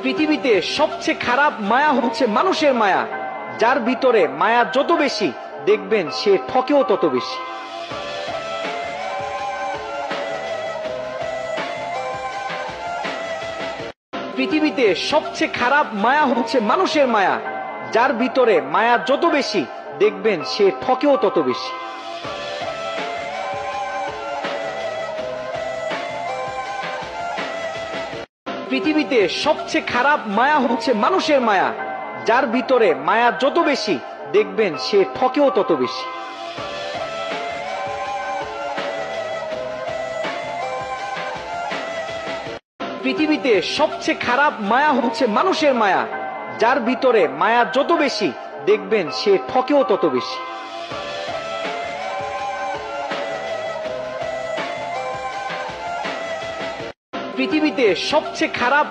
পৃথিবীতে সবচেয়ে খারাপ মায়া হচ্ছে মানুষের মায়া। যার ভিতরে মায়া যত বেশি, দেখবেন সে ঠকেও তত বেশি। পৃথিবীতে সবচেয়ে খারাপ মায়া হচ্ছে মানুষের মায়া। যার ভিতরে মায়া যত বেশি, দেখবেন সে ঠকেও তত বেশি। পৃথিবীতে সবচেয়ে খারাপ মায়া হচ্ছে মানুষের মায়া। যার ভিতরে মায়া যত বেশি, দেখবেন সে ঠকেও তত বেশি। পৃথিবীতে সবচেয়ে খারাপ মায়া হচ্ছে মানুষের মায়া। যার ভিতরে মায়া যত বেশি, দেখবেন সে ঠকেও তত বেশি। পৃথিবীতে সবচেয়ে খারাপ